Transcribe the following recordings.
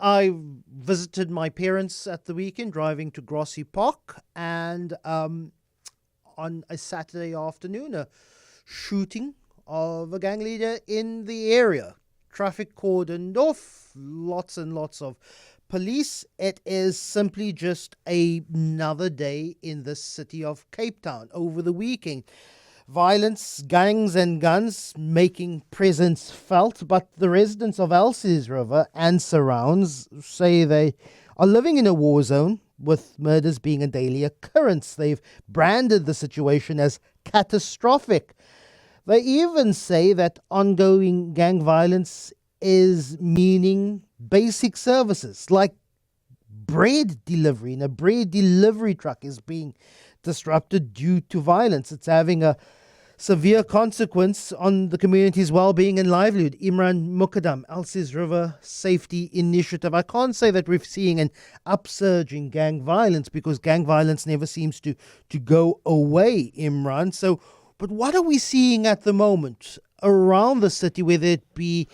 I visited my parents at the weekend, driving to Grassy Park, and on a Saturday afternoon, a shooting of a gang leader in the area. Traffic cordoned off, lots and lots of police. It is simply just another day in the city of Cape Town over the weekend. Violence, gangs and guns making presence felt, but the residents of Elsies River and surrounds say they are living in a war zone, with murders being a daily occurrence. They've branded the situation as catastrophic. They even say that ongoing gang violence is meaning basic services like bread delivery, and a bread delivery truck is being disrupted due to violence. It's having a severe consequence on the community's well-being and livelihood. Imraahn Mukaddam, Elsies River Safety Initiative. I can't say that we're seeing an upsurge in gang violence, because gang violence never seems to go away, Imraahn. So, but what are we seeing at the moment around the city, whether it be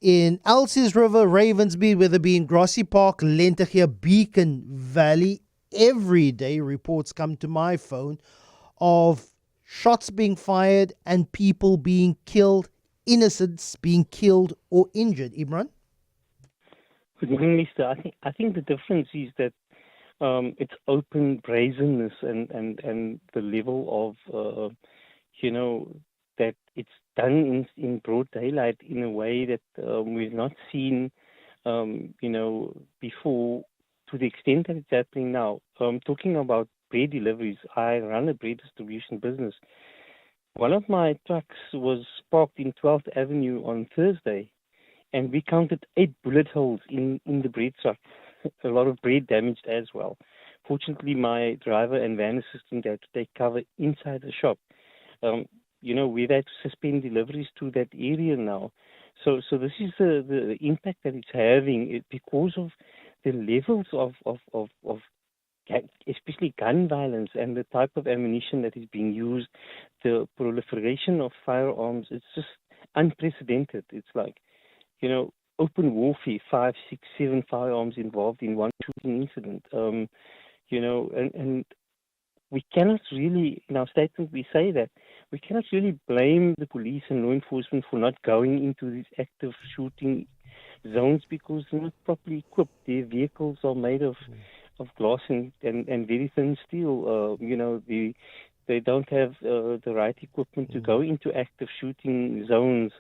in Elsies River, Ravensby, whether it be in Grassy Park, Lentegeur, Beacon Valley? Every day reports come to my phone of shots being fired and people being killed, innocents being killed or injured. Imraahn? Good morning, Mr. I think the difference is that it's open brazenness and the level of that it's done in broad daylight in a way that we've not seen before, to the extent that it's happening now. Talking about bread deliveries, I run a bread distribution business. One of my trucks was parked in 12th Avenue on Thursday, and we counted 8 bullet holes in the bread truck. A lot of bread damaged as well. Fortunately, my driver and van assistant had to take cover inside the shop. We've had to suspend deliveries to that area now. So this is the impact that it's having because of the levels of especially gun violence and the type of ammunition that is being used, the proliferation of firearms. It's just unprecedented. It's like, open warfare, 5, 6, 7 firearms involved in one shooting incident. And we cannot really, in our statement we say that, we cannot really blame the police and law enforcement for not going into these active shooting zones, because they're not properly equipped. Their vehicles are made of glass and very thin steel. They don't have the right equipment to go into active shooting zones.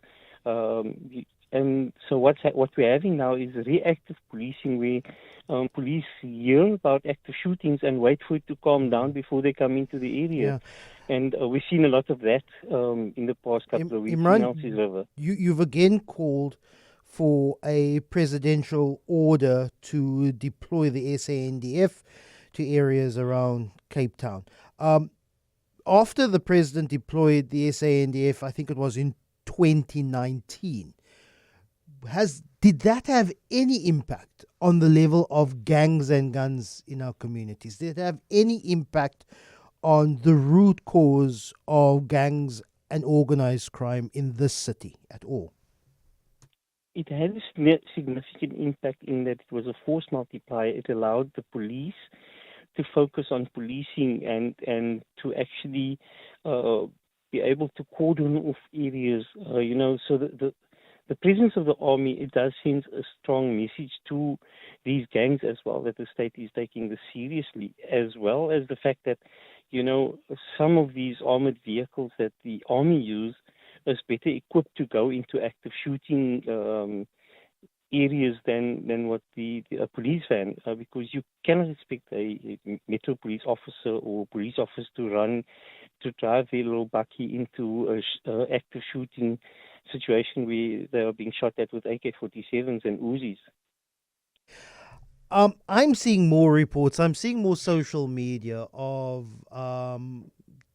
And so what we're having now is reactive policing, where police hear about active shootings and wait for it to calm down before they come into the area. Yeah. And we've seen a lot of that in the past couple of weeks Imraahn, in Elsies River. You've again called for a presidential order to deploy the SANDF to areas around Cape Town. After the president deployed the SANDF, I think it was in 2019, did that have any impact on the level of gangs and guns in our communities? Did it have any impact on the root cause of gangs and organized crime in this city at all? It had a significant impact in that it was a force multiplier. It allowed the police to focus on policing and to actually be able to cordon off areas. So the presence of the army, it does send a strong message to these gangs as well, that the state is taking this seriously, as well as the fact that, some of these armored vehicles that the army use is better equipped to go into active shooting areas than what the police van, because you cannot expect a Metro police officer or police officer to drive their little bakkie into a active shooting situation where they are being shot at with AK-47s and Uzis. I'm seeing more reports. I'm seeing more social media of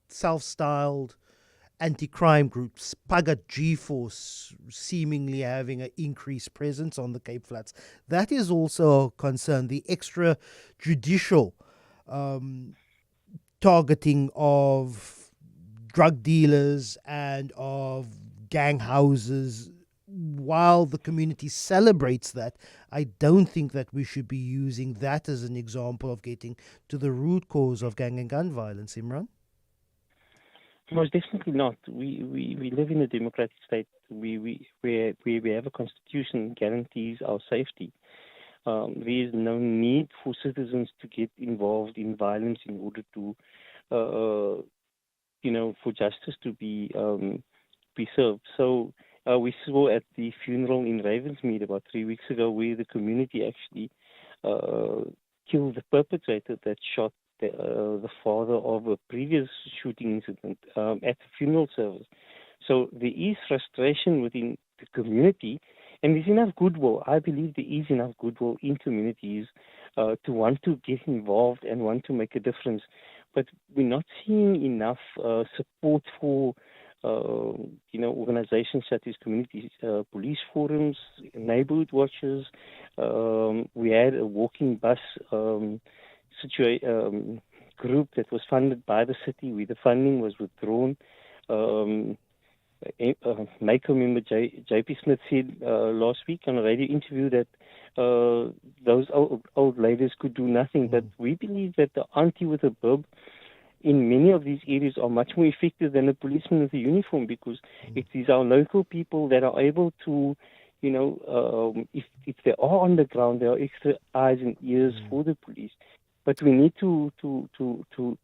self-styled anti-crime groups, Pagat G-Force, seemingly having an increased presence on the Cape Flats. That is also a concern. The extrajudicial targeting of drug dealers and of gang houses while the community celebrates that, I don't think that we should be using that as an example of getting to the root cause of gang and gun violence, Imran. Most definitely not. We live in a democratic state. We have a constitution guarantees our safety. There is no need for citizens to get involved in violence in order to, for justice to be served. So we saw at the funeral in Ravensmead about 3 weeks ago, where the community actually killed the perpetrator that shot the father of a previous shooting incident at the funeral service. So there is frustration within the community, and there's enough goodwill. I believe there is enough goodwill in communities to want to get involved and want to make a difference. But we're not seeing enough support for, organizations such as community police forums, neighborhood watches. We had a walking bus group that was funded by the city, where the funding was withdrawn. Michael member J.P. Smith said last week on a radio interview that those old ladies could do nothing. But we believe that the auntie with a bib in many of these areas are much more effective than a policeman with a uniform, because it is our local people that are able to, if they are on the ground, there are extra eyes and ears for the police. But we need to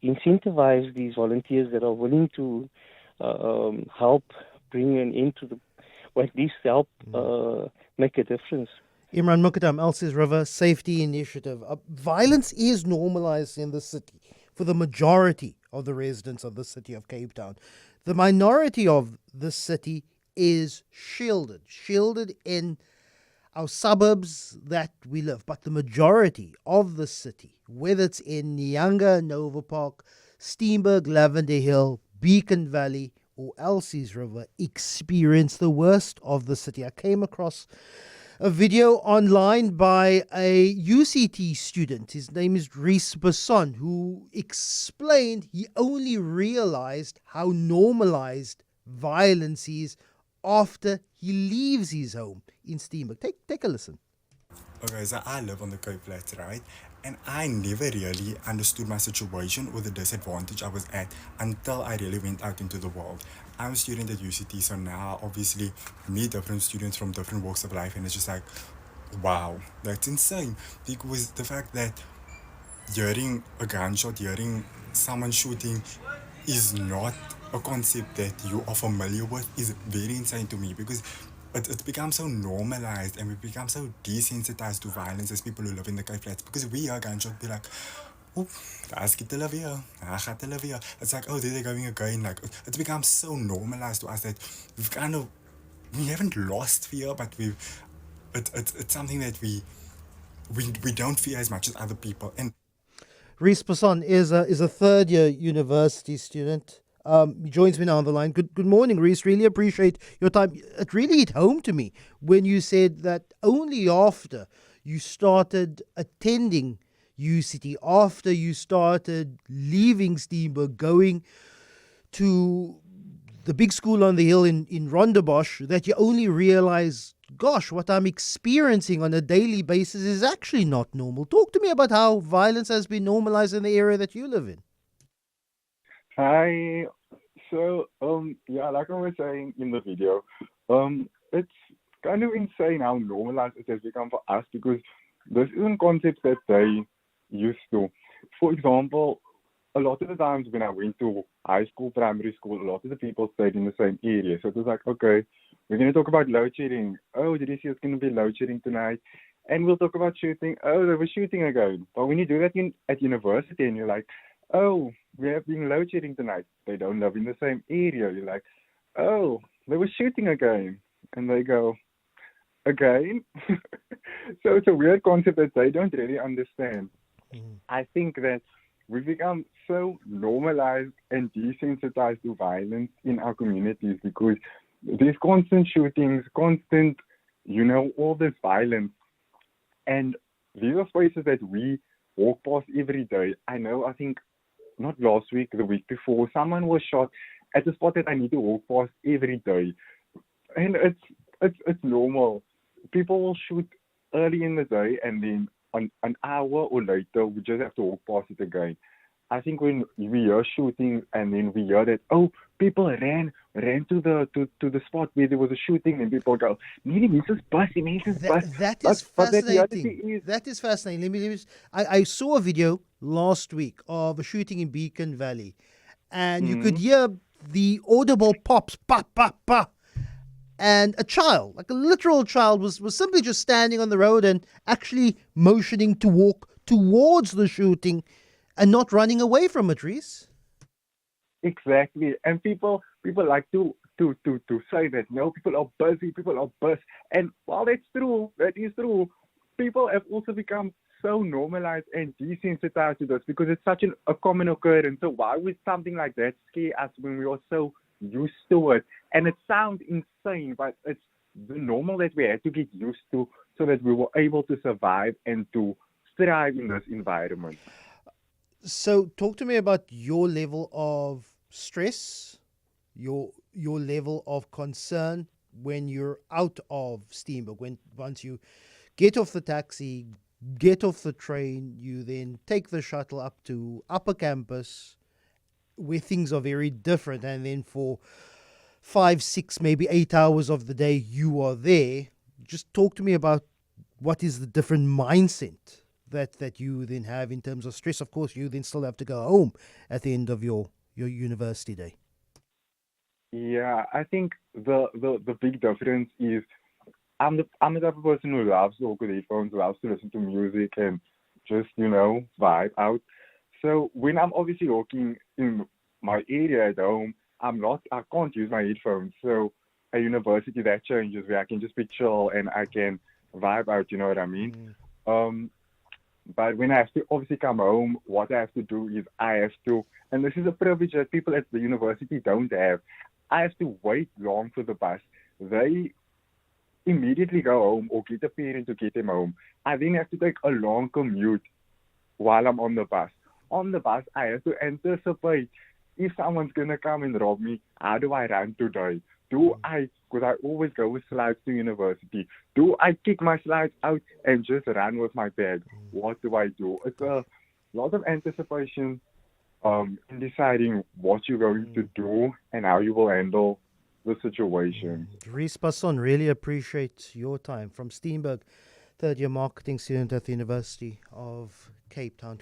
incentivize these volunteers that are willing to help bring an end to or at least help make a difference. Imraahn Mukaddam, Elsies River Safety Initiative. Violence is normalized in the city for the majority of the residents of the city of Cape Town. The minority of the city is shielded in our suburbs that we live. But the majority of the city, whether it's in Nyanga, Nova Park, Steenberg, Lavender Hill, Beacon Valley, or Elsies River, experience the worst of the city. I came across a video online by a UCT student. His name is Reece Basson, who explained he only realized how normalized violence is after he leaves his home in Steenberg. Take a listen. Okay, so I live on the Cape Flats, right? And I never really understood my situation or the disadvantage I was at until I really went out into the world. I'm a student at UCT, so now obviously meet different students from different walks of life, and it's just like, wow, that's insane. Because the fact that hearing a gunshot, hearing someone shooting is not a concept that you are familiar with is very insane to me, because it's become so normalized and we become so desensitized to violence as people who live in the Cape Flats, because we are gunshot, be like, oh, daar skiet hulle weer, daar gaat hulle weer. It's like, oh, there they're going again. Like, it's become so normalized to us that we haven't lost fear, but it's something that we don't fear as much as other people. And Reece Basson is a third year university student. He joins me now on the line. Good morning, Reece. Really appreciate your time. It really hit home to me when you said that only after you started attending UCT, after you started leaving Steenberg, going to the big school on the hill in Rondebosch, that you only realize, gosh, what I'm experiencing on a daily basis is actually not normal. Talk to me about how violence has been normalized in the area that you live in. Hi. So, like I was saying in the video, it's kind of insane how normalized it has become for us, because this isn't concepts that they used to. For example, a lot of the times when I went to high school, primary school, a lot of the people stayed in the same area. So it was like, okay, we're going to talk about load shedding. Oh, did you see it's going to be load shedding tonight? And we'll talk about shooting. Oh, they were shooting again. But when you do that at university and you're like, oh, we have been load shedding tonight. They don't live in the same area. You're like, oh, they were shooting again. And they go, again? So it's a weird concept that they don't really understand. I think that we've become so normalized and desensitized to violence in our communities, because there's constant shootings, constant, all this violence. And these are spaces that we walk past every day. I think not last week, the week before, someone was shot at a spot that I need to walk past every day. And it's normal. People will shoot early in the day, and then an hour or later, we just have to walk past it again. I think when we hear shooting and then we hear that, oh, people ran to the spot where there was a shooting, and people go, nee, die mense is bus, die mense is bus. That is But the reality fascinating. is, That is fascinating. I saw a video last week of a shooting in Beacon Valley, and you could hear the audible pops, pa, pa, pa. And a child, like a literal child, was simply just standing on the road and actually motioning to walk towards the shooting and not running away from it, Reece. exactly. And people like to say that no, people are busy, people are bus. And while that is true, people have also become so normalized and desensitized to this because it's such a common occurrence. So why would something like that scare us when we are so used to it? And it sounds insane, but it's the normal that we had to get used to so that we were able to survive and to thrive in this environment. So talk to me about your level of stress, your level of concern when you're out of Steenberg. Once you get off the taxi, get off the train, you then take the shuttle up to Upper Campus, where things are very different, and then for 5, 6, maybe 8 hours of the day you are there. Just talk to me about what is the different mindset that you then have in terms of stress. Of course, you then still have to go home at the end of your university day. Yeah, I think the big difference is I'm the type of person who loves to walk with headphones, loves to listen to music and just, vibe out. So when I'm obviously walking in my area at home, I can't use my headphones. So at university that changes where I can just be chill and I can vibe out, you know what I mean? But when I have to obviously come home, what I have to do is and this is a privilege that people at the university don't have, I have to wait long for the bus. They immediately go home or get a parent to get them home. I then have to take a long commute while I'm on the bus. On the bus, I have to anticipate if someone's going to come and rob me, how do I run today? Because I always go with slides to university, do I kick my slides out and just run with my bag? What do I do? It's a lot of anticipation in deciding what you're going to do and how you will handle the situation. Reece Basson, really appreciate your time. From Steenberg, third year marketing student at the University of Cape Town.